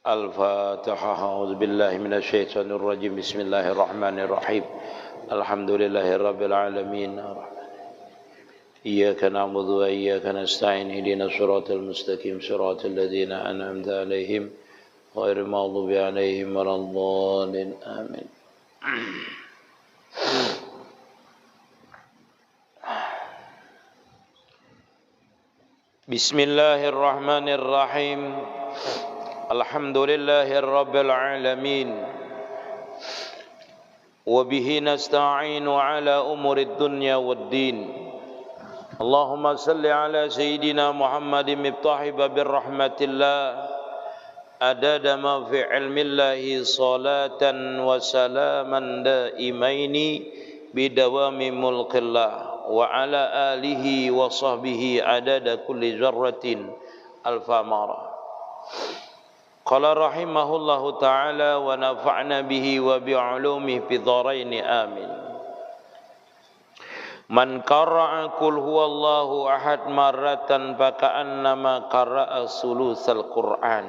الفاتحة. أعوذ بالله من الشيطان الرجيم. بسم الله الرحمن الرحيم. الحمد لله رب العالمين. إياك نعبد وإياك نستعين. اهدنا الصراط المستقيم صراط الذين أنعمت عليهم غير المغضوب عليهم ولا الضالين. آمين. بسم الله الرحمن الرحيم. الحمد لله رب العالمين وبه نستعين على أمور الدنيا والدين. اللهم صل على سيدنا محمد مفتاح باب رحمة الله عدد ما في علم الله صلاة وسلاما دائمين بدوام ملك الله وعلى آله وصحبه عدد كل ذرة ألف مرة. قال رحمه الله تعالى ونفعنا به وبعلومه في الدارين آمين. من قرأ قل هو الله أحد مرة فكأنما قرأ ثلث القرآن.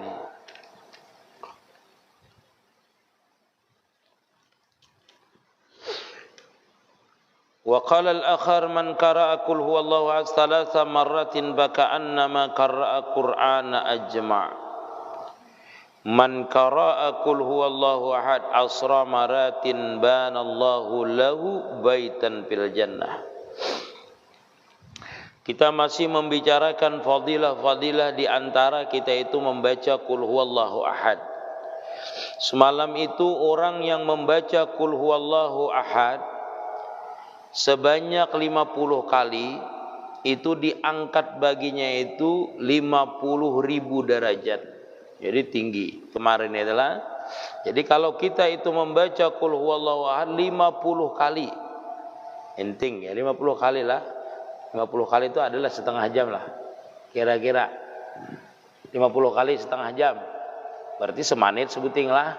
وقال الآخر من قرأ قل هو الله أحد ثلاث مرات فكأنما قرأ القرآن أجمع. Man qara'a qul huwallahu ahad asra maratin banallahu lahu baitan fil jannah. Kita masih membicarakan fadilah-fadilah di antara kita itu membaca qul huwallahu ahad. Semalam itu orang yang membaca qul huwallahu ahad sebanyak 50 kali itu diangkat baginya itu 50.000 derajat. Jadi tinggi kemarin adalah. Jadi kalau kita itu membaca qul huwallahu ahad 50 kali. Inting ya 50 kali lah. 50 kali itu adalah setengah jam lah. Kira-kira 50 kali setengah jam. Berarti semanit sebuting lah.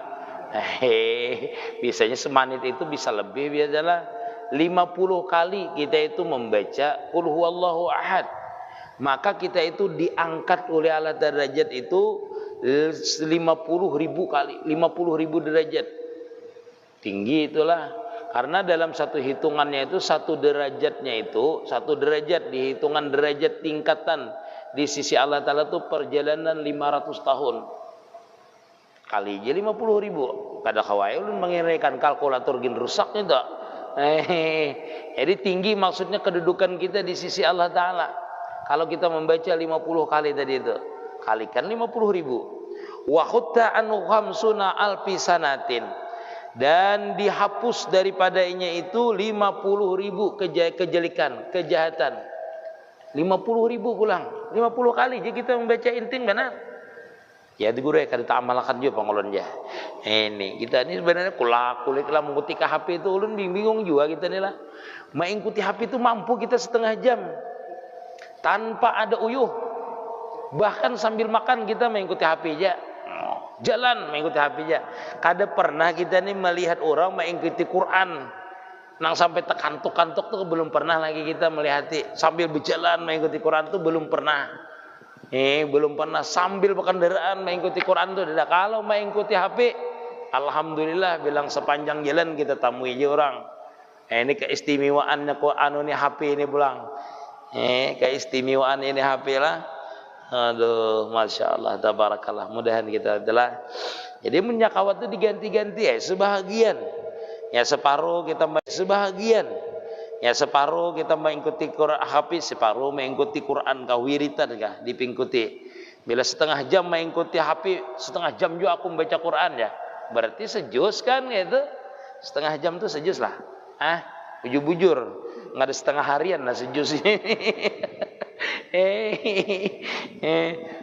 Biasanya semanit itu bisa lebih biasalah. 50 kali kita itu membaca qul huwallahu ahad. Maka kita itu diangkat oleh Allah derajat itu 50.000 kali, 50.000 derajat. Tinggi itulah. Karena dalam satu hitungannya itu satu derajatnya itu, satu derajat di hitungan derajat tingkatan di sisi Allah Ta'ala itu perjalanan 500 tahun. Kali aja 50.000. Kada kawai ulun mengiraikan kalkulator gin rusak itu. Jadi tinggi maksudnya kedudukan kita di sisi Allah Ta'ala. Kalau kita membaca 50 kali tadi itu, kalikan 50.000. Wa khutta anhu khamsuna alfi sanatin, dan dihapus daripadanya itu 50.000 kejelikan, kejahatan. 50.000 pulang. 50 kali je kita membaca inting benar. Ya di guru kada ta'amalakan juga pangolon ya. Ini kita ini sebenarnya kulik lah mengikuti HP itu ulun bingung juga kita ni lah. Mengikuti HP itu mampu kita setengah jam tanpa ada uyuh. Bahkan sambil makan kita mengikuti HP aja. Jalan mengikuti HP aja. Kada pernah kita nih melihat orang mengikuti Quran. Nang sampai tekantuk-kantuk tuh belum pernah lagi kita melihat sambil berjalan mengikuti Quran tuh belum pernah. Belum pernah sambil berkendaraan mengikuti Quran tuh. Kalau mengikuti HP, alhamdulillah bilang sepanjang jalan kita temui aja orang. Ini keistimewaannya Quran ini HP ini pulang. Keistimewaan ini HP lah. Aduh, masya Allah, tabarakallah. Mudahan kita adalah. Jadi menyakawat itu diganti-ganti ya, sebahagian. Ya separuh kita sebahagian. Ya separuh kita mengikuti Quran hafiz, separuh mengikuti Quran kawiritan kah dipingkuti. Bila setengah jam mengikuti hafiz, setengah jam juga aku membaca Quran ya. Berarti sejus kan gitu. Setengah jam tuh sejus lah. Bujur-bujur. Enggak ada setengah harian lah sejus ini.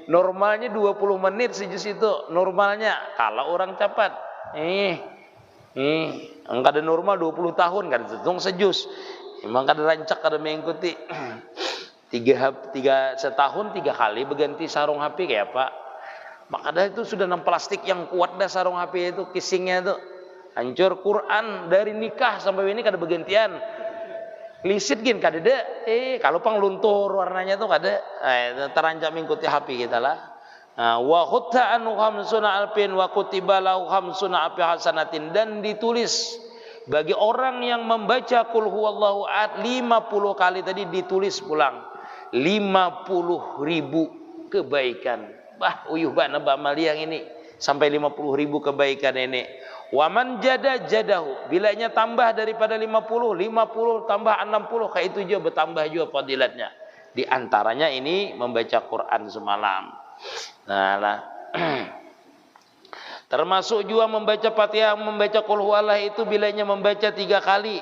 Normalnya 20 menit sejus itu normalnya kalau orang cepat. Enggak ada normal 20 tahun kan hitung sejus. Emang kada rancak kada mengikuti. tiga setahun 3 kali berganti sarung HP kayak apa? Maka dah itu sudah 6 plastik yang kuat dah sarung HP itu casingnya itu. Hancur Quran dari nikah sampai ini kada bergantian. Lisit gin kada ada. Kalau pang luntur warnanya tuh kada. Terancam mengikuti HP kita lah. Wa khutta anhu khamsuna alfin wa kutiba lahu khamsuna alfi hasanatin, dan ditulis bagi orang yang membaca qul huwallahu ahad 50 kali tadi ditulis pulang 50.000 kebaikan. Bah, uyuh bana amal yang ini sampai 50.000 kebaikan ini. Wa man jada jadahu, bilanya tambah daripada 50 tambah 60, kayak itu juga bertambah juga fadilatnya. Di antaranya ini membaca Quran semalam. Nah lah. Termasuk juga membaca Fatihah, membaca qul huwallah itu bilanya membaca 3 kali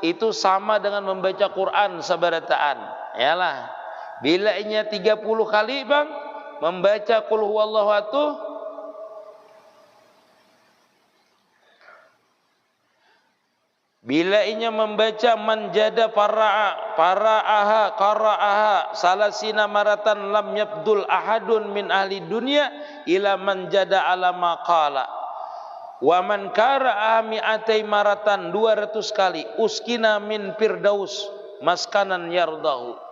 itu sama dengan membaca Quran seberataan. Yalah. Bilanya 30 kali bang membaca qul huwallahu atuh bilainya membaca manjada qara'aha salasina maratan lam yabdul ahadun min ahli dunya ila manjada ala maqala wa man qara'a mi'atai maratan 200 kali uskina min firdaus maskanan yardahu.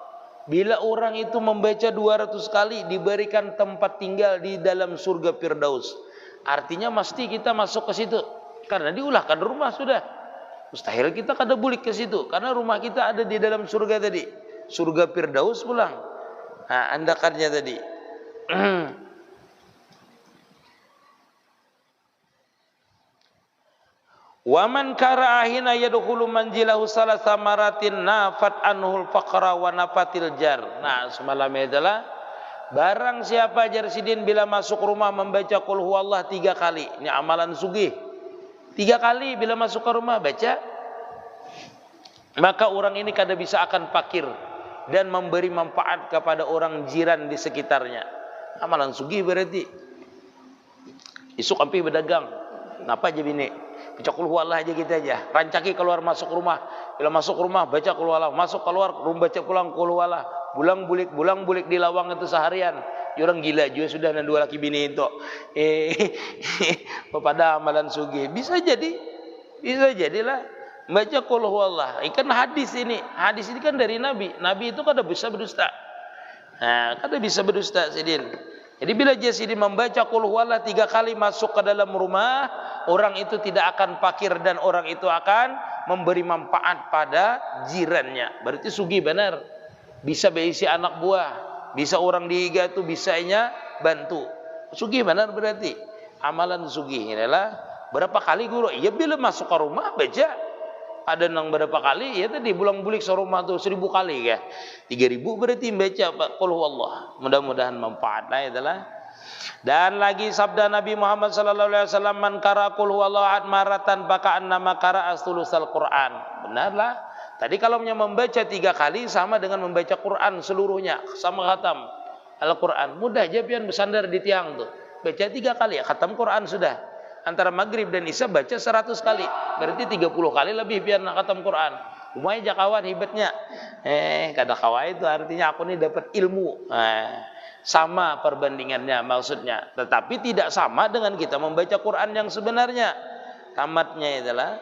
Bila orang itu membaca 200 kali diberikan tempat tinggal di dalam surga firdaus. Artinya mesti kita masuk ke situ karena diulahkan rumah sudah. Mustahil kita kada bulik ke situ karena rumah kita ada di dalam surga tadi. Surga firdaus pulang. Nah, andakannya tadi. Wa man qara'a hina yadkhulu manjilahu salasa maratin nafat anhul faqra wa nafatil jar. Nah, semalam itulah barang siapa jarsidin bila masuk rumah membaca qul huwallah 3 kali. Ini amalan sugih. 3 kali bila masuk ke rumah baca, maka orang ini kada bisa akan fakir dan memberi manfaat kepada orang jiran di sekitarnya. Amalan sugih berarti. Isuk ampi berdagang. Napa aja bini? Baca qul huwallah aja kita aja. Rancaki keluar masuk rumah. Bila masuk rumah baca qul huwallah, masuk keluar rumah baca pulang qul huwallah. Bulang bulik di lawang itu seharian. Orang gila juga sudah dan 2 laki bini itu. Pada amalan sugih. Bisa jadilah baca qul huwallah. Ikan hadis ini kan dari Nabi. Nabi itu kada bisa berdusta. Nah, kada bisa berdusta sidin. Jadi bila jasidin membaca qul huwallah 3 kali masuk ke dalam rumah, orang itu tidak akan fakir dan orang itu akan memberi manfaat pada jirannya. Berarti sugih benar. Bisa berisi anak buah, bisa orang dihiga tuh bisanya bantu. Sugih benar berarti. Amalan sugih inilah berapa kali guru? Ya bila masuk ke rumah baca. Ada nang berapa kali? Ya tadi bulang-bulik serumah tuh 1000 kali ya. 3000 berarti baca qul huwallah. Mudah-mudahan manfaat. Nah itulah. Dan lagi sabda Nabi Muhammad sallallahu alaihi wasallam, man qara qul huwallahu ahad maratan baka annama qara'a sulusal Quran. Benarlah. Tadi kalau membaca 3 kali sama dengan membaca Quran seluruhnya, sama khatam Al-Quran. Mudah aja pian bersandar di tiang tuh. Baca 3 kali, khatam Quran sudah. Antara maghrib dan isya baca 100 kali. Berarti 30 kali lebih pian khatam Quran. Umay jakawan hibatnya. Kada kawa itu artinya aku ini dapat ilmu. Sama perbandingannya maksudnya. Tetapi tidak sama dengan kita membaca Quran yang sebenarnya. Tamatnya itulah.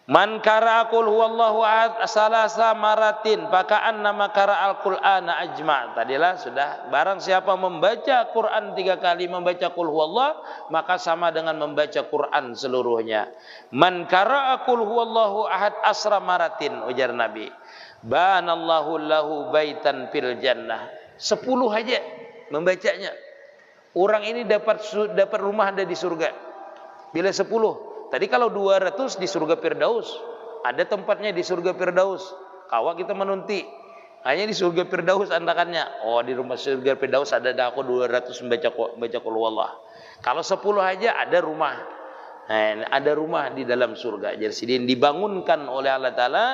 Man qara'a qul huwallahu ahad salasa maratin faka'annama qara'al qur'ana ajma'. Tadilah sudah. Barang siapa membaca Quran 3 kali, membaca qul huwallah, maka sama dengan membaca Quran seluruhnya. Man qara'a qul huwallahu ahad asra maratin, ujar Nabi, banallahu lahu baitan fil jannah. 10 aja membacanya. Orang ini dapat rumah ada di surga. Bila 10. Tadi kalau 200 di surga Firdaus, ada tempatnya di surga Firdaus. Kawa kita menunti, hanya di surga Firdaus andakannya. Oh, di rumah surga Firdaus ada aku 200 membaca qul huwallah. Kalau 10 aja ada rumah. Nah, ada rumah di dalam surga. Jadi dibangunkan oleh Allah Taala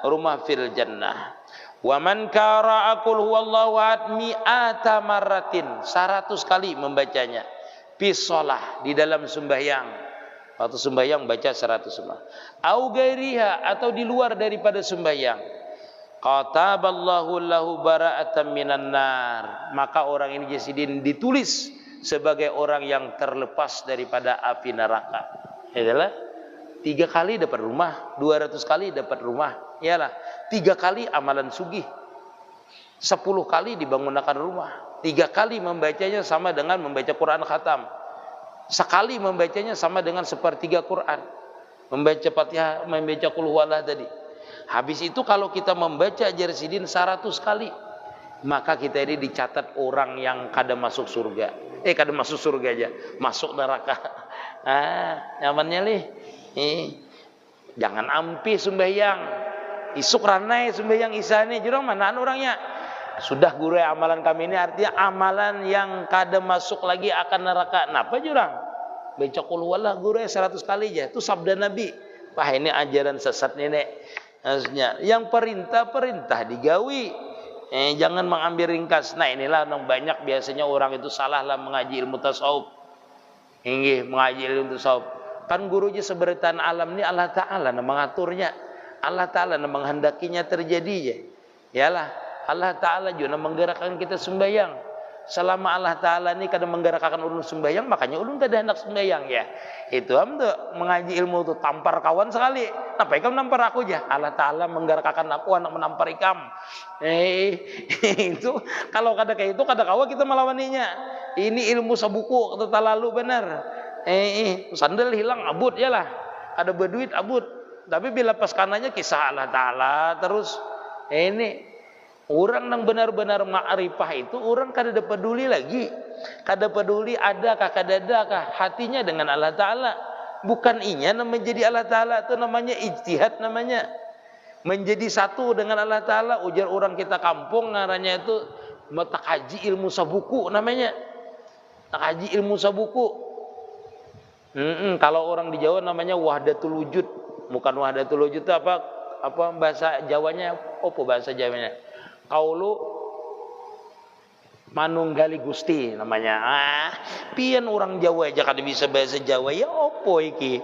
rumah fil jannah. Wa man qara'a qul huwallahu ahad mi'ata marratin, 100 kali membacanya. Fi shalah, di dalam sembahyang. Waktu sembahyang baca 100 semua. Au gairiha, atau di luar daripada sembahyang. Qataballahu lahu bara'atan minan nar. Maka orang ini jasidin ditulis sebagai orang yang terlepas daripada api neraka. Itulah 3 kali dapat rumah, 200 kali dapat rumah. Iyalah 3 kali amalan sugih, 10 kali dibangunkan rumah. 3 kali membacanya sama dengan membaca Quran khatam. Sekali membacanya sama dengan 1/3 Quran. Membaca Fatihah, membaca Qul Huwallah tadi. Habis itu kalau kita membaca Jarsidin 100 kali, maka kita ini dicatat orang yang kada masuk surga. Kada masuk surga aja, masuk neraka. Nyamannya lih. Jangan ampi sembahyang. Isuk ranai sembahyang isane jurang manaan orangnya. Sudah guru amalan kami ini artinya amalan yang kada masuk lagi akan neraka. Napa jurang? Baca Qul Huwallah guru 100 kali aja. Itu sabda Nabi. Wah, ini ajaran sesat nenek. Maksudnya yang perintah digawi. Jangan mengambil ringkas. Nah, inilah yang banyak biasanya orang itu salah lah mengaji ilmu tasawuf. Inggih, mengaji ilmu tasawuf. Kan gurunya seberitaan alam ini Allah Ta'ala yang mengaturnya. Allah Ta'ala yang menghendakinya terjadinya. Yalah, Allah Ta'ala juga menggerakkan kita sembahyang. Selama Allah Ta'ala ini kadang menggerakkan ulun sembahyang, makanya ulun kada hendak sembahyang ya. Itu amdo mengaji ilmu itu tampar kawan sekali. Napa ikam nampar aku aja? Allah Ta'ala menggerakkan aku anak menampar ikam. Itu kalau kada kayak itu kada kawa kita melawaninya. Ini ilmu sabuku kata lalu benar. Sandal hilang abut ya lah. Ada berduit abut. Tapi bila pas kanannya kisah Allah Ta'ala terus ini orang yang benar-benar ma'rifah itu orang kada peduli lagi. Kada peduli adakah kada adakah hatinya dengan Allah Ta'ala. Bukan inya menjadi Allah Ta'ala, itu namanya ijtihad namanya. Menjadi satu dengan Allah Ta'ala. Ujar orang kita kampung ngarannya itu takaji ilmu sabuku namanya. Takaji ilmu sabuku. Kalau orang di Jawa namanya wahdatul wujud. Bukan wahdatul wujud itu apa bahasa Jawanya? Apa bahasa Jawanya? Kaulu manunggali Gusti namanya. Pian orang Jawa aja kada bisa bahasa Jawa ya opo iki.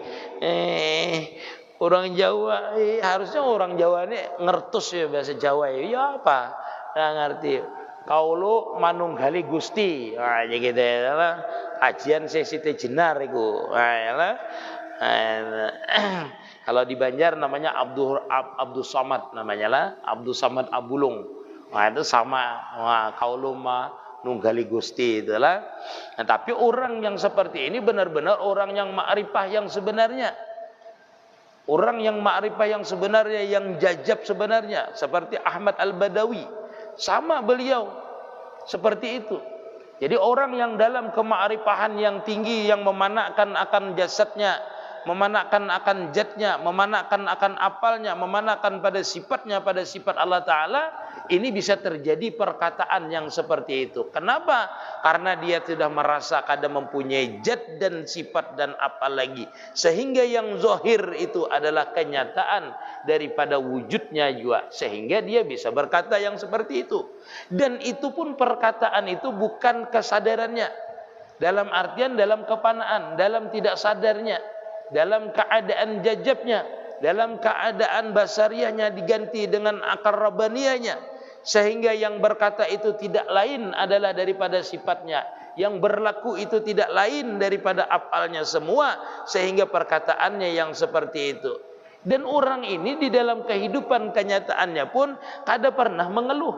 Orang Jawa harusnya orang Jawa ini ngertus ya bahasa Jawa ya apa? Nggak ngerti. Kaulu manunggali Gusti. Jadi gitu ya. Ajian sesi jenar iku. Kalau di Banjar namanya Abdul Samad namanya lah, Abdul Samad Abulung. Itu sama kaulu nunggali Gusti itulah. Nah, tapi orang yang seperti ini benar-benar orang yang ma'rifah yang sebenarnya. Orang yang ma'rifah yang sebenarnya, yang jajab sebenarnya, seperti Ahmad Al-Badawi. Sama beliau seperti itu. Jadi orang yang dalam kema'rifahan yang tinggi, yang memanakkan akan jasadnya, memanakkan akan zatnya, memanakkan akan apalnya, memanakkan pada sifatnya, pada sifat Allah Ta'ala, ini bisa terjadi perkataan yang seperti itu. Kenapa? Karena dia sudah merasa kadang mempunyai zat dan sifat dan apa lagi. Sehingga yang zahir itu adalah kenyataan daripada wujudnya juga. Sehingga dia bisa berkata yang seperti itu. Dan itu pun perkataan itu bukan kesadarannya. Dalam artian dalam kepanaan, dalam tidak sadarnya. Dalam keadaan jajabnya, dalam keadaan basariahnya diganti dengan akar rabbaniyahnya, sehingga yang berkata itu tidak lain adalah daripada sifatnya, yang berlaku itu tidak lain daripada apalnya semua, sehingga perkataannya yang seperti itu. Dan orang ini di dalam kehidupan kenyataannya pun kada pernah mengeluh.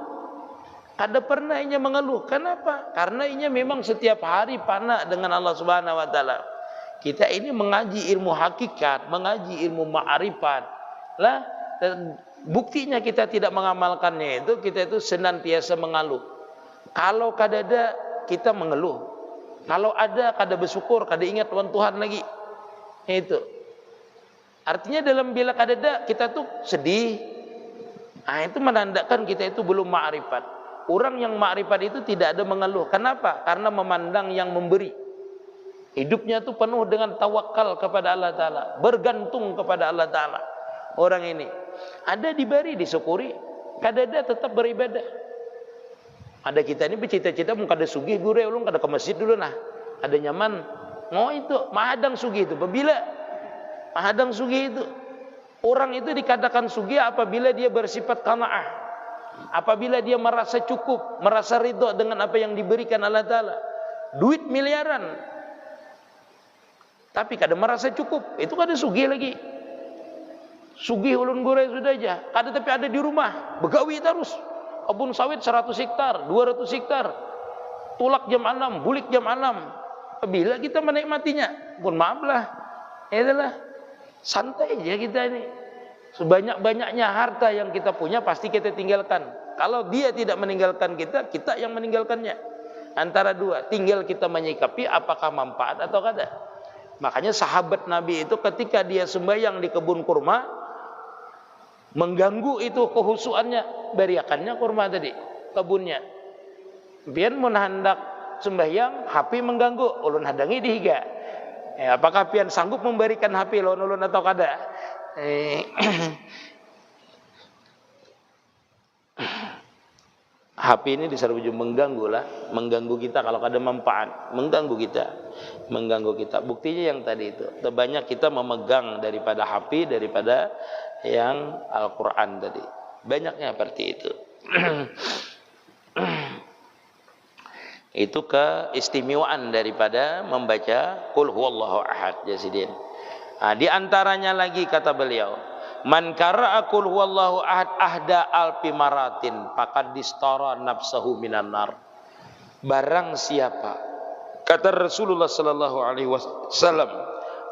Kada pernah inya mengeluh. Kenapa? Karena inya memang setiap hari panak dengan Allah Subhanahu wa Ta'ala. Kita ini mengaji ilmu hakikat, mengaji ilmu ma'rifat. Lah, buktinya kita tidak mengamalkannya itu, kita itu senantiasa mengeluh. Kalau kada ada, kita mengeluh. Kalau ada, kada bersyukur, kada ingat Tuhan lagi. Itu. Artinya dalam bila kada ada, kita tuh sedih. Itu menandakan kita itu belum ma'rifat. Orang yang ma'rifat itu tidak ada mengeluh. Kenapa? Karena memandang yang memberi. Hidupnya itu penuh dengan tawakal kepada Allah Ta'ala, bergantung kepada Allah Ta'ala. Orang ini ada diberi, disyukuri, kada ada tetap beribadah. Ada kita ini bercita-cita mau kada sugih gure ulun kada ke masjid dulu nah. Ada nyaman. Itu mahadang sugih itu. Bila mahadang sugih itu, orang itu dikatakan sugih apabila dia bersifat qanaah. Apabila dia merasa cukup, merasa ridho dengan apa yang diberikan Allah Ta'ala. Duit miliaran, tapi kada merasa cukup, itu kada sugih lagi. Sugih ulun gure sudah aja, kada tapi ada di rumah, begawi terus. Kebun sawit 100 hektar, 200 hektar. tulak jam 6, bulik jam 6. Bila kita menikmatinya, pun maaflah, itulah santai aja kita ini. Sebanyak-banyaknya harta yang kita punya pasti kita tinggalkan. Kalau dia tidak meninggalkan kita, kita yang meninggalkannya. Antara dua, tinggal kita menyikapi apakah manfaat atau kada. Makanya sahabat Nabi itu ketika dia sembahyang di kebun kurma, mengganggu itu kehusuannya, beriakannya kurma tadi, kebunnya. Biar mun hendak sembahyang, HP mengganggu, ulun hadangi dihiga. Apakah pian sanggup memberikan HP ulun atau kada? HP ini disarbujung mengganggu lah, mengganggu kita kalau ada manfaat, mengganggu kita. Buktinya yang tadi itu, terbanyak kita memegang daripada HP daripada yang Al-Quran tadi. Banyaknya seperti itu. Itu keistimewaan daripada membaca Qul huwallahu ahad jasidin. Nah, di antaranya lagi kata beliau, man qara'a Qul huwallahu ahad ahda alfi maratin faqad distara nafsahu minan nar. Barang siapa, kata Rasulullah sallallahu alaihi wasallam,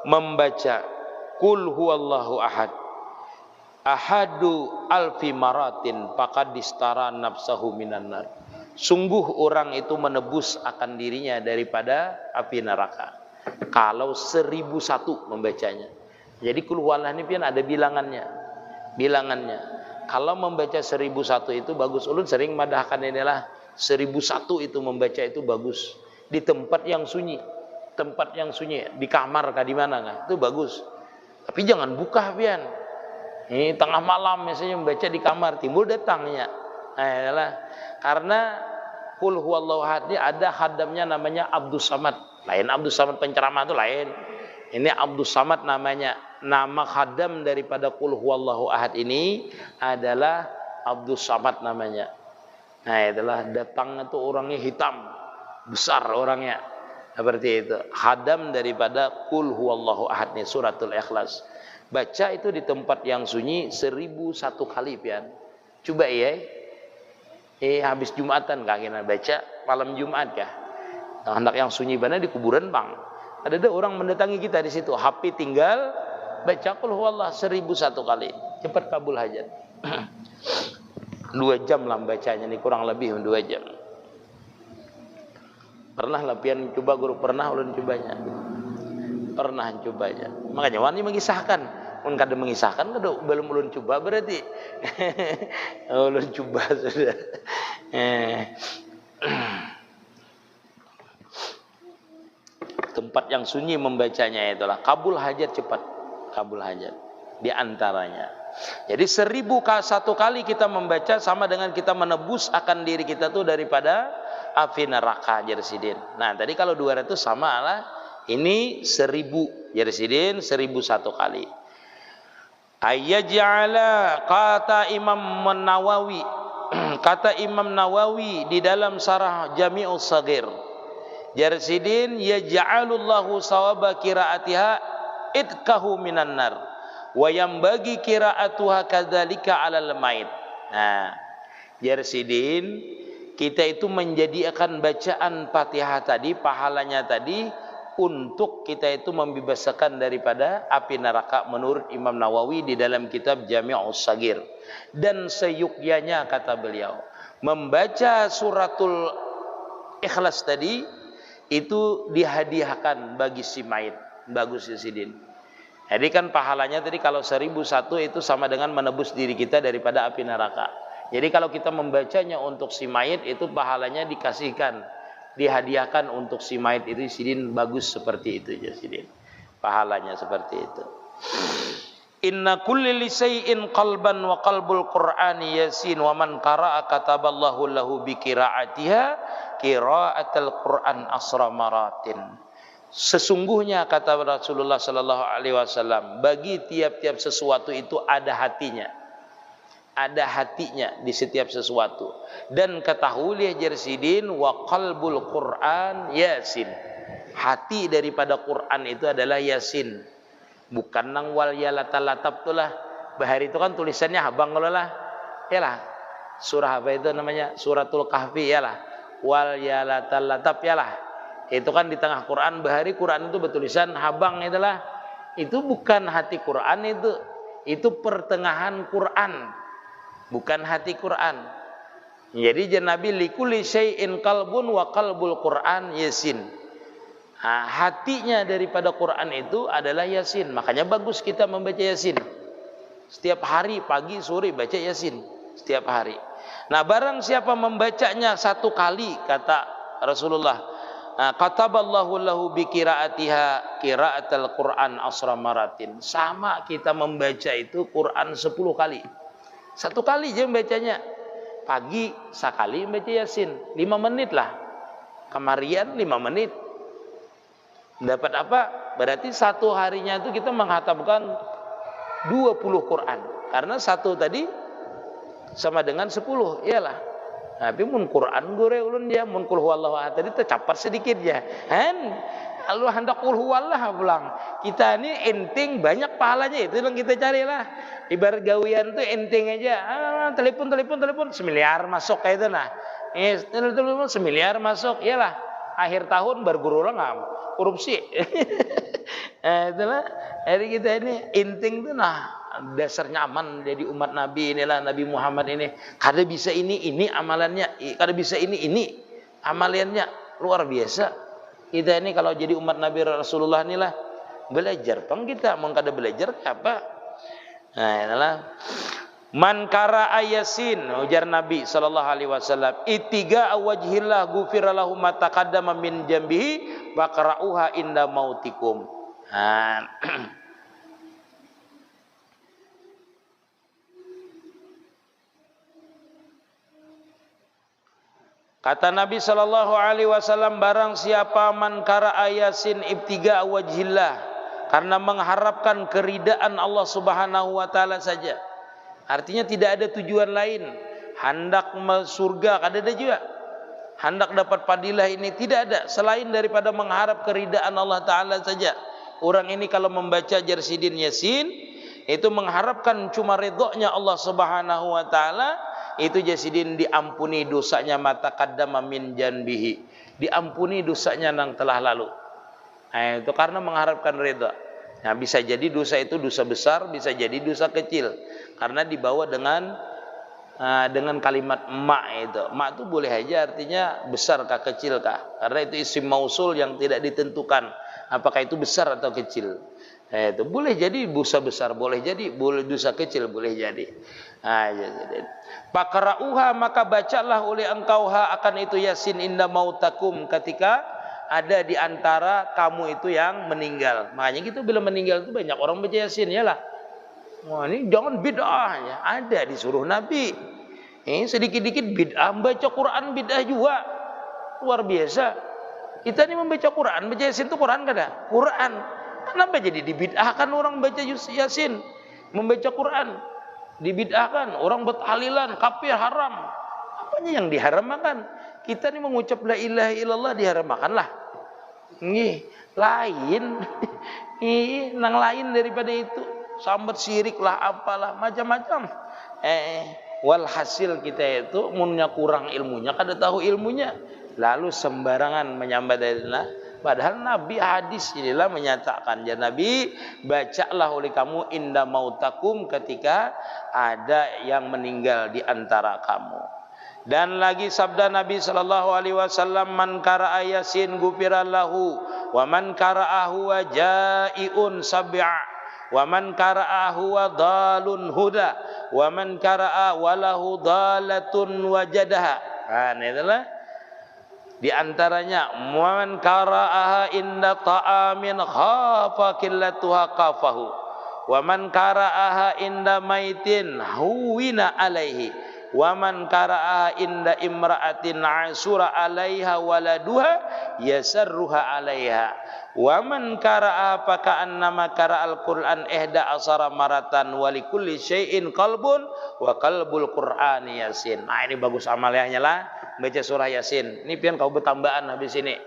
membaca Qul huwallahu ahad ahadu alfi maratin faqad distara nafsahu minan nar. Sungguh orang itu menebus akan dirinya daripada api neraka kalau 1001 membacanya. Jadi Qul huwallah ini pian ada bilangannya. Kalau membaca 1001 itu bagus. Ulun sering madahkan inilah 1001 itu membaca itu bagus. Di tempat yang sunyi, di kamar kah di mana kah, itu bagus. Tapi jangan buka pian. Ini tengah malam misalnya membaca di kamar, timbul datangnya. Nah, karena Qul huwallahu ahad ini ada khadamnya namanya Abdus Samad. Lain Abdus Samad penceramah itu lain. Ini Abdus Samad namanya. Nama khadam daripada Qul huwallahu ahad ini adalah Abdus Samad namanya. Nah, itulah datangnya tuh orangnya hitam, besar orangnya. Seperti itu. Khadam daripada Qul huwallahu ahad ini suratul Ikhlas. Baca itu di tempat yang sunyi 1001 kali pian. Coba ya. Habis Jumatan kah kita baca malam Jumat kah? Hendak yang sunyi benar di kuburan bang. Ada orang mendatangi kita di situ. HP tinggal baca Qul huwallah 1001 kali. Cepat kabul hajat. 2 jam lah bacanya nih, kurang lebih 2 jam. Pernah lah pian coba guru, pernah ulun cobanya. Makanya wani mengisahkan. Mun kada mengisahkan kada belum ulun coba berarti. Ulun coba sudah. Tempat yang sunyi membacanya itulah kabul hajat cepat. Kabul hajat di antaranya. Jadi 1001 kali kita membaca sama dengan kita menebus akan diri kita tuh daripada api neraka jarsidin. Nah, tadi kalau 200 sama lah. Ini 1000 jarsidin 1001 kali. Ayyaj'ala kata Imam Nawawi di dalam Syarah Jami'us Shaghir. Jarsidin yaj'alullahu sawaba qiraatiha idkahu minan nar wa yambagi qiraatuha kadzalika 'alal mait. Nah, jarsidin kita itu menjadikan bacaan Fatihah tadi, pahalanya tadi untuk kita itu membebaskan daripada api neraka menurut Imam Nawawi di dalam kitab Jami'us Shaghir. Dan seyukyanya kata beliau, membaca suratul Ikhlas tadi itu dihadiahkan bagi si mayit. Bagus ya Sidin. Jadi kan pahalanya tadi kalau 1001 itu sama dengan menebus diri kita daripada api neraka. Jadi kalau kita membacanya untuk si mayit itu pahalanya dikasihkan, dihadiahkan untuk si mayit itu Sidin, bagus seperti itu ya Sidin. Pahalanya seperti itu. Inna kulli lisai'in qalban wa qalbul Qur'ani Yasin wa man qara'a kataballahu lahu bi qira'atiha qira'atul Qur'an asra maratin. Sesungguhnya kata Rasulullah sallallahu alaihi wasallam, bagi tiap-tiap sesuatu itu ada hatinya. Ada hatinya di setiap sesuatu. Dan ketahuilah jarsidin wa qalbul Qur'an Yasin. Hati daripada Quran itu adalah Yasin. Bukan nang wal yalatal-latab itulah. Bahari itu kan tulisannya habang lah. Yalah. Surah apa itu namanya? Suratul Kahfi yalah. wal yalatal latab yalah. Itu kan di tengah Quran, bahari Quran itu bertulisan habang itulah. Itu bukan hati Quran itu pertengahan Quran, bukan hati Quran. Jadi Nabi likulli syai'in qalbun wa qalbul Quran Yasin. Nah, hatinya daripada Quran itu adalah Yasin. Makanya bagus kita membaca Yasin. Setiap hari pagi sore baca Yasin setiap hari. Nah, barang siapa membacanya satu kali, kata Rasulullah, kataballahu lahu bi qiraatiha qiraatal Quran asra maratin. Sama kita membaca itu Quran 10 kali. Satu kali aja membacanya. Pagi sekali membaca Yasin, 5 menit lah. Kemarian 5 menit. Dapat apa? Berarti satu harinya itu kita menghatamkan 20 Quran. Karena satu tadi sama dengan 10, iyalah. Tapi mun Quran gore ulun dia mun qul huwallahu ahad tadi tercapat sedikit ya. Lalu hendak qul huwallah pulang. Kita ini enting banyak pahalanya, itu yang kita carilah. Ibarat gawian tuh enting aja. Telepon semiliar masuk kayak itu nah. Telepon semiliar masuk, iyalah. Akhir tahun baru guru orang korupsi. Itulah. Jadi kita ini enting tuh nah dasarnya aman jadi umat Nabi inilah Nabi Muhammad ini. Kada bisa ini amalannya, kada bisa ini amalannya, luar biasa. Kita ini kalau jadi umat Nabi Rasulullah inilah belajar pang kita, mau kada belajar apa? Nah, inilah man qara'a Yasin, ujar Nabi sallallahu alaihi wasallam, itiga wajhillah ghufira lahu ma taqaddama min jambihi wa qara'uha inda mautikum. Kata Nabi sallallahu alaihi wasallam, barang siapa man qara'a Yasin ibtiga wajhillah, karena mengharapkan keridaan Allah Subhanahu wa taala saja. Artinya tidak ada tujuan lain. Hendak surga kada ada juga. Hendak dapat fadilah ini tidak ada selain daripada mengharap keridaan Allah taala saja. Orang ini kalau membaca Jarsidin Yasin itu mengharapkan cuma ridhonya Allah Subhanahu wa taala. Itu Jarsidin diampuni dosanya mata qaddama min janbihi. Diampuni dosanya yang telah lalu. Nah, itu karena mengharapkan ridha. Nah, bisa jadi dosa itu dosa besar, bisa jadi dosa kecil. Karena dibawa dengan kalimat ma itu. Ma itu boleh aja artinya besar kah kecil kah. Karena itu isim mausul yang tidak ditentukan apakah itu besar atau kecil. Nah, itu boleh jadi dosa besar, boleh jadi boleh dosa kecil, boleh jadi. Nah, jadi Pakra'uha, maka bacalah oleh engkau akan itu Yasin inda mautakum, ketika ada di antara kamu itu yang meninggal. Makanya kita bila meninggal itu banyak orang baca Yasin ya lah. Wah, ini jangan bid'ah ya. Ada disuruh Nabi. Ini sedikit-dikit bid'ah, baca Quran bid'ah juga. Luar biasa. Kita ini membaca Quran, baca Yasin itu Quran kada? Quran. Kenapa jadi dibid'ahkan orang baca Yasin? Membaca Quran dibid'ahkan, orang bertahlilan, kafir, haram. Apanya yang diharamkan? Kita ini mengucap la ilaha illallah diharamkan lah. Nih, lain. Ih, nang lain daripada itu. Sambat syirik lah, apalah, macam-macam. Walhasil kita itu munnya kurang ilmunya, kada tahu ilmunya, lalu sembarangan menyambat Allah. Padahal Nabi hadis inilah menyatakan, ya Nabi, bacalah oleh kamu inda mautakum, ketika ada yang meninggal di antara kamu. Dan lagi sabda Nabi sallallahu alaihi wasallam, man qara'a Yasin ghufira lahu wa man qara'ahu wa ja'iun sab'a wa man qara'ahu wa dalun huda wa man qara'a walahu dalatun wajadaha. Nah, itulah di antaranya, man qara'aha inda ta'amin khafa qillatuha qafahu wa man qara'aha inda maitin huwina alaihi wa man qara'aha inda imra'atin asura alaiha waladuha yasarruha alaiha wa man qara'aha faka'annama qara'al Qur'an ihda asara maratan wa likulli syai'in qalbun wa qalbul Qur'ani Yasin. Nah, ini bagus amalnya lah baca surah Yasin. Ini pian kau bertambahan habis ini.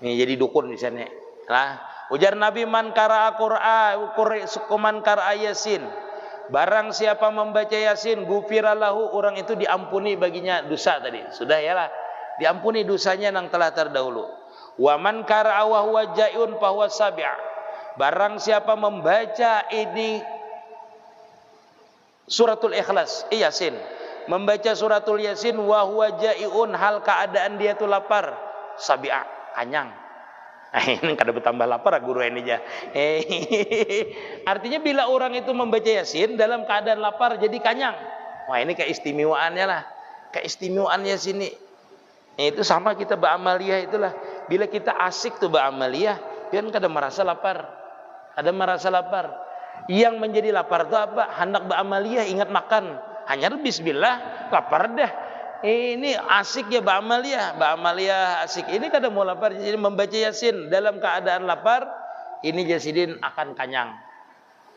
Ini jadi dukun di sini. Nah, ujar Nabi, man qara'a man qara'a Yasin. Barang siapa membaca Yasin, ghufira lahu, orang itu diampuni baginya dosa tadi. Sudah ya lah. diampuni dosanya yang telah terdahulu. Wa man qara'a wa huwa ja'un fa huwa sabi'. Barang siapa membaca ini suratul Ikhlas, Yasin, membaca suratul Yasin wa huwa ja'iun, hal keadaan dia itu lapar, sabi'a, kanyang. Ini kada bertambah lapar guru ini aja. Artinya bila orang itu membaca Yasin dalam keadaan lapar jadi kanyang. Wah, ini keistimewaannya lah. Keistimewaan Yasin ini. Itu sama kita beramaliyah itulah. Bila kita asik tuh beramaliyah, kan kada merasa lapar. Ada merasa lapar. Yang menjadi lapar itu apa? Hendak beramaliyah ingat makan. Hanya bismillah lapar dah. Ini asik ya ba'amaliyah asik. Ini kadang mau lapar, jadi membaca Yasin dalam keadaan lapar, ini Jasidin akan kanyang.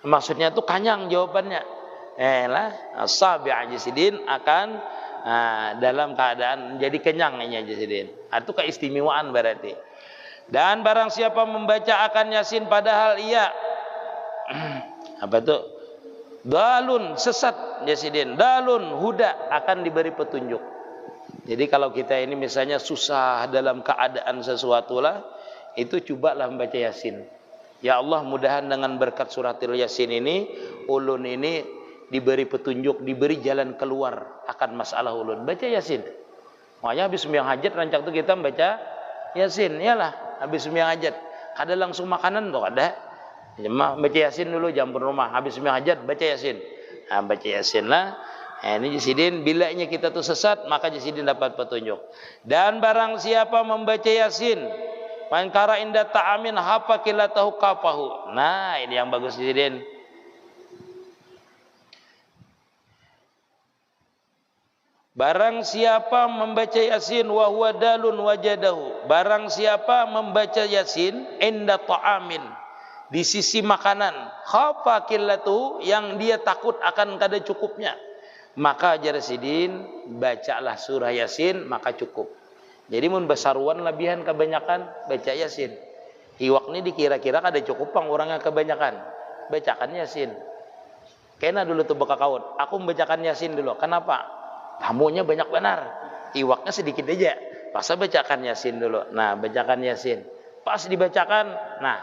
Maksudnya tuh kanyang jawabannya. Sabi'a Jasidin akan dalam keadaan jadi kenyang ini Jasidin. Itu keistimewaan berarti. Dan barang siapa membaca akan Yasin padahal ia apa tuh? Dalun, sesat Jasidin, dalun, huda, akan diberi petunjuk. Jadi kalau kita ini misalnya susah dalam keadaan sesuatu lah, itu cobalah membaca Yasin. Ya Allah, mudahan dengan berkat suratil Yasin ini, ulun ini diberi petunjuk, diberi jalan keluar akan masalah ulun. Baca Yasin. Makanya habis sembahyang hajat rancak tuh kita membaca Yasin. Iyalah, habis sembahyang hajat. Ada langsung makanan tuh ada. Baca Yasin dulu jam rumah, habis sembahyang hajat baca Yasin. Nah, baca Yasin lah. Ini Jasidin, bilanya kita tuh sesat, maka Jasidin dapat petunjuk. Dan barang siapa membaca Yasin, man qara inda ta'amin hafa kilatahu kafahu. Nah, ini yang bagus Jasidin. Barang siapa membaca Yasin wa huwa dalun wajadahu. Barang siapa membaca Yasin inda ta'amin, di sisi makanan, khafa qillatu, yang dia takut akan kada cukupnya, maka Jasidin bacalah surah Yasin maka cukup. Jadi mun besaruan lebihan kebanyakan baca Yasin. Hiwak ni dikira-kira kada cukup pang orangnya kebanyakan. Bacakan Yasin. Kena dulu tuh beka kaut. Aku membacakan Yasin dulu. Kenapa? Tamunya banyak benar. Hiwaknya sedikit aja. Pas bacakan Yasin dulu. Nah, bacakan Yasin. Pas dibacakan, nah,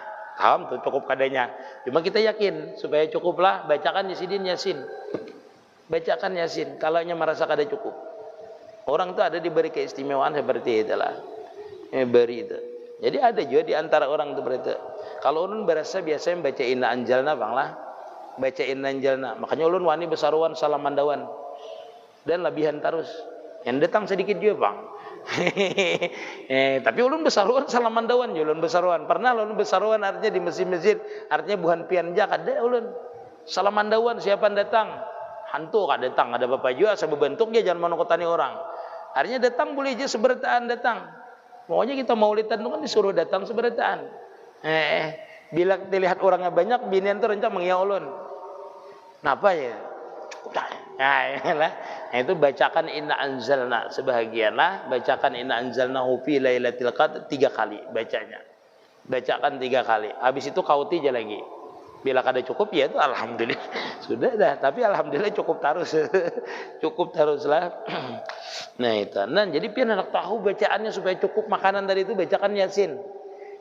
tuh cukup kadanya. Cuma kita yakin supaya cukuplah bacakan Yasin. Bacakan Yasin. Kalaunya merasa kada cukup. Orang itu ada diberi keistimewaan seperti itulah. Beri itu. Jadi ada juga di antara orang itu berita. Kalau ulun berasa biasanya baca inna anjalna bang lah. Baca inna anjalna. Makanya ulun wani besaruan salamandawan. Dan lebihan terus. Yang datang sedikit juga bang. Tapi ulun besaruan salamandawan, ulun besaruan. Pernah ulun besaruan artinya di masjid-masjid, artinya buhan pian jak ada ulun. Salamandawan siapa datang? Hantu kad datang, ada bapak juga sebentuk dia jangan menokotani orang. Artinya datang boleh aja seberataan datang. Pokoknya kita maulidan itu kan disuruh datang seberataan. Bila dilihat orangnya banyak, binian tuh rencana mengiya ulun. Kenapa ya? Cukup dah. Nah, itu bacakan inna anzalna sebahagian lah, bacakan inna anzalna fi lailatul qadr 3 kali bacanya. Bacakan 3 kali. Habis itu kauti aja lagi. Bila kada cukup ya itu alhamdulillah. Sudah dah, tapi alhamdulillah cukup terus. Cukup teruslah. Nah, itu. Nah, jadi pian anak tahu bacaannya supaya cukup makanan dari itu bacakan Yasin.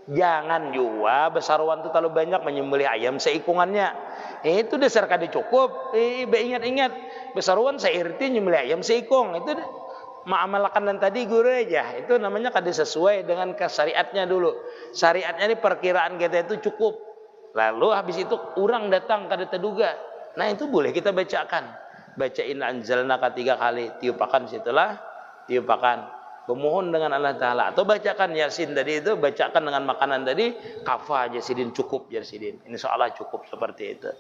Jangan juga besaruan itu terlalu banyak menyembelih ayam seikungannya. Itu dasar kada cukup. Ingat-ingat besaruan seirti nyembelih ayam seikung. Itu ma'amalakan dan tadi guru aja. Itu namanya kada sesuai dengan syariatnya dulu. Syariatnya ini perkiraan kita itu cukup. Lalu habis itu orang datang kada terduga. Nah, itu boleh kita bacakan. Bacain anzalna 3 kali, tiupakan situlah, tiupakan. Memohon dengan Allah Ta'ala. Atau bacakan Yasin tadi itu, bacakan dengan makanan tadi, kafa Jasidin cukup Jasidin. Ini soalnya cukup seperti itu.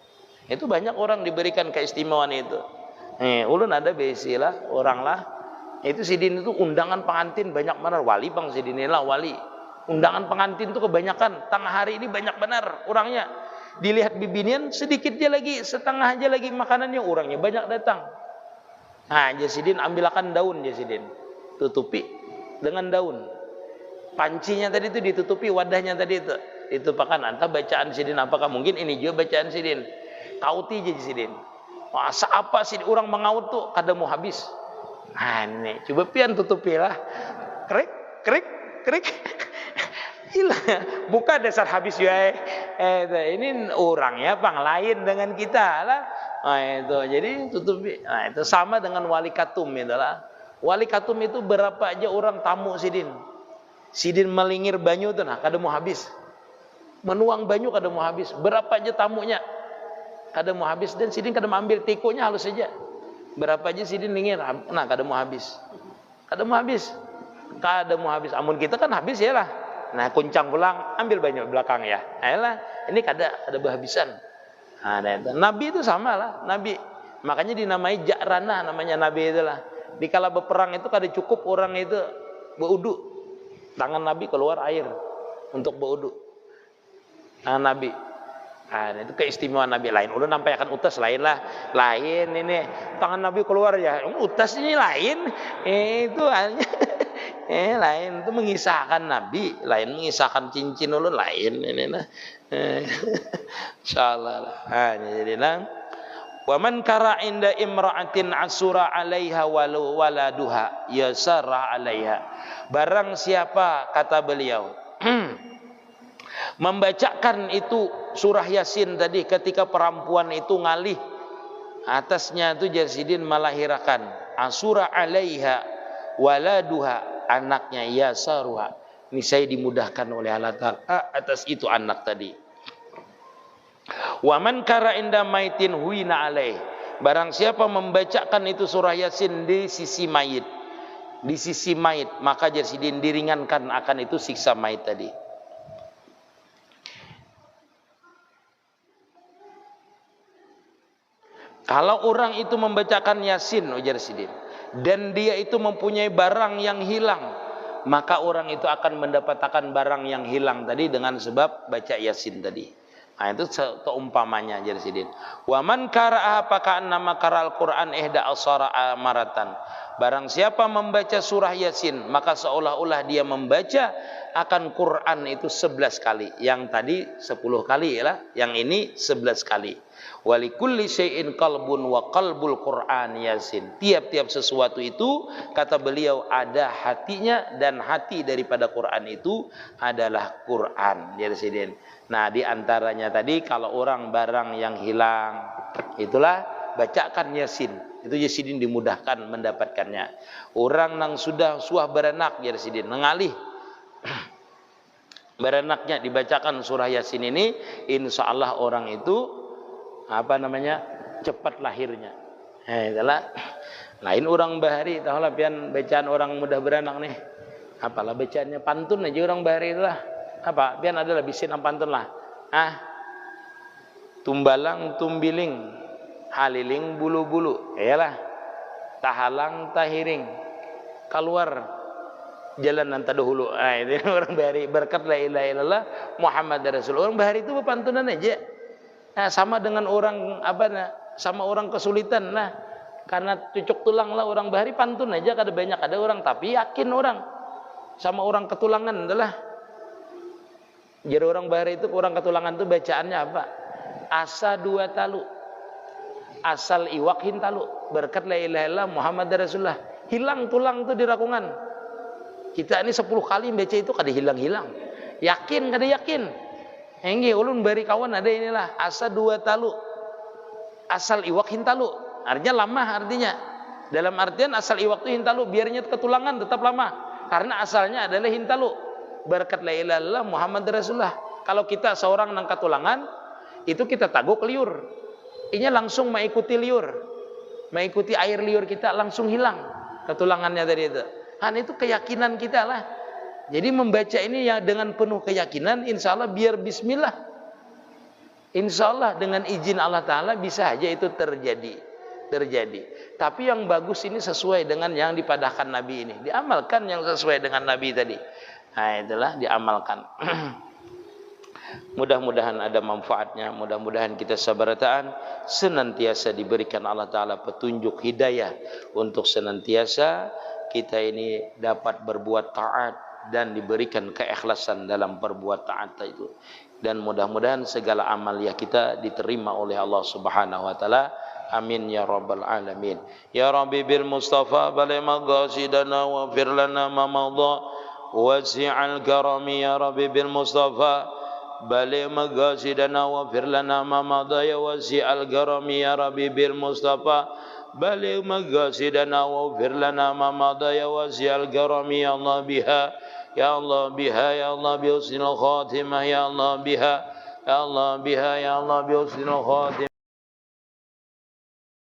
Itu banyak orang diberikan keistimewaan itu. Ulun ada besilah, orang lah. Itu Sidin itu undangan pengantin banyak benar. Wali bang Sidin lah wali. Undangan pengantin itu kebanyakan. Tengah hari ini banyak benar orangnya. Dilihat bibinian sedikit aja lagi, setengah aja lagi makanannya, orangnya banyak datang. Nah, Jasidin ambilkan daun Jasidin. Tutupi dengan daun. Pancinya tadi itu ditutupi, wadahnya tadi itu ditupakan. Entah bacaan Sidin apakah mungkin ini juga bacaan Sidin. Kauti aja Sidin. Masa apa sih orang mengaut tuh kada mau habis. Nah, ini coba pian tutupilah. krik krik krik. Hilang. Bukan dasar habis ya. Ini orangnya bang lain dengan kita lah. Nah, itu jadi tutupi. Nah, itu sama dengan wali katum itulah. Wali katum itu berapa aja orang tamu sidin. Sidin melingir banyu tuh nah kada mau habis. Menuang banyu kada mau habis. Berapa aja tamunya kada mau habis dan sidin kada mau ambil tikonya halus saja. Berapa aja sidin lingir nah kada mau habis. Kada mau habis. Kada mau habis. Amun kita kan habis ya lah. Nah, kuncang pulang, ambil banyak belakang ya. Ayolah, ini ada berhabisan. Nah, Nabi itu sama lah, Nabi. Makanya dinamai Ja'rana namanya Nabi itulah. Dikala berperang itu kada cukup orang itu berwudu. Tangan Nabi keluar air untuk berwudu. Nah, Nabi. Nah, itu keistimewaan Nabi lain. Ulun nampai akan utas lain lah. Lain ini tangan Nabi keluar ya. Utas ini lain. Itu hanya lain itu mengisahkan Nabi, lain mengisahkan cincin ulun lain ini nah. Insyaallah. Jadi nang wa man kara inda imra'atin asura 'alaiha waladuha yasara 'alaiha. Barang siapa kata beliau membacakan itu surah Yasin tadi ketika perempuan itu ngalih atasnya itu Jasidin melahirkan asura 'alaiha waladuha anaknya yasaruha, ini saya dimudahkan oleh Allah Ta'ala atas itu anak tadi. Wa man kara inda maitin huina alaih, barang siapa membacakan itu surah Yasin di sisi mayit, maka Jasidin diringankan akan itu siksa mayit tadi. Kalau orang itu membacakan Yasin ujar Sidin dan dia itu mempunyai barang yang hilang, maka orang itu akan mendapatkan barang yang hilang tadi dengan sebab baca Yasin tadi. Nah, itu keumpamanya jadi sidin. Wa man qara'a paka'an nama qaral Quran ihda asara amaratan. Barang siapa membaca surah Yasin, maka seolah-olah dia membaca akan Quran itu 11 kali. Yang tadi 10 kali ya, yang ini 11 kali. Walikulli syai'in qalbun wa qalbul Quran Yasin. Tiap-tiap sesuatu itu kata beliau ada hatinya, dan hati daripada Quran itu adalah Quran. Jadi sidin. Nah, di antaranya tadi kalau orang barang yang hilang, itulah bacakan Yasin. Itu Yasin dimudahkan mendapatkannya. Orang yang sudah beranak Yasin mengalih beranaknya dibacakan surah Yasin ini, insya Allah orang itu cepat lahirnya. Itulah. Lain orang bahari, tahulah pian bacaan orang mudah beranak nih. Apalah bacaannya pantun aja orang bahari itulah. Apa? Pian adalah bisin pantun lah. Tumbalang tumbiling, haliling bulu-bulu. Iyalah. Tahalang tahiring. Keluar jalan nanti dahulu. Itu orang bahari berkat la ilaha illallah Muhammad Rasulullah. Orang bahari itu berpantunan aja. Nah, sama dengan orang sama orang kesulitan lah. Karena cucuk tulang lah orang bahari pantun aja kada banyak ada orang, tapi yakin orang sama orang ketulangan adalah. Jadi orang bahari itu orang ketulangan itu bacaannya apa? Asa dua talu, asal iwak hintalu, berkat la ilaha illallah Muhammad Rasulullah. Hilang tulang itu di rakungan. Kita ini 10 kali baca itu kada hilang-hilang. Yakin kada yakin? Engge ulun bari kawan ada inilah asa dua talu, asal iwak hintalu. Artinya lama artinya. Dalam artian asal iwak itu hintalu, biarnya ketulangan tetap lama. Karena asalnya adalah hintalu. Berkat la ilaha illallah Muhammad Rasulullah. Kalau kita seorang nang ketulangan, itu kita taguk liur. Inya langsung mengikuti liur. Mengikuti air liur kita langsung hilang ketulangannya dari itu. Itu keyakinan kita lah. Jadi membaca ini ya dengan penuh keyakinan, insya Allah biar bismillah. Insya Allah dengan izin Allah Ta'ala bisa aja itu terjadi. Tapi yang bagus ini sesuai dengan yang dipadahkan Nabi ini. Diamalkan yang sesuai dengan Nabi tadi. Itulah diamalkan. Mudah-mudahan ada manfaatnya. Mudah-mudahan kita sabarataan senantiasa diberikan Allah Ta'ala petunjuk hidayah untuk senantiasa kita ini dapat berbuat taat dan diberikan keikhlasan dalam berbuat taat itu. Dan mudah-mudahan segala amalia kita diterima oleh Allah Subhanahu wa taala amin ya rabbal alamin. Ya Rabbi bil Mustafa balik maqasidana wa fir lana ma madha wasi'al karami. Ya Rabbi bil Mustafa balik maqasidana wa fir lana ma madha ya wasi'al karami. Ya Rabbi bil Mustafa balik maqasidana wa fir lana ma madha ya wasi'al karami. Ya Allah biha, ya Allah biha, ya Allah bi husnil khatimah, ya Allah biha, ya Allah biha, ya Allah bi husnil khatimah.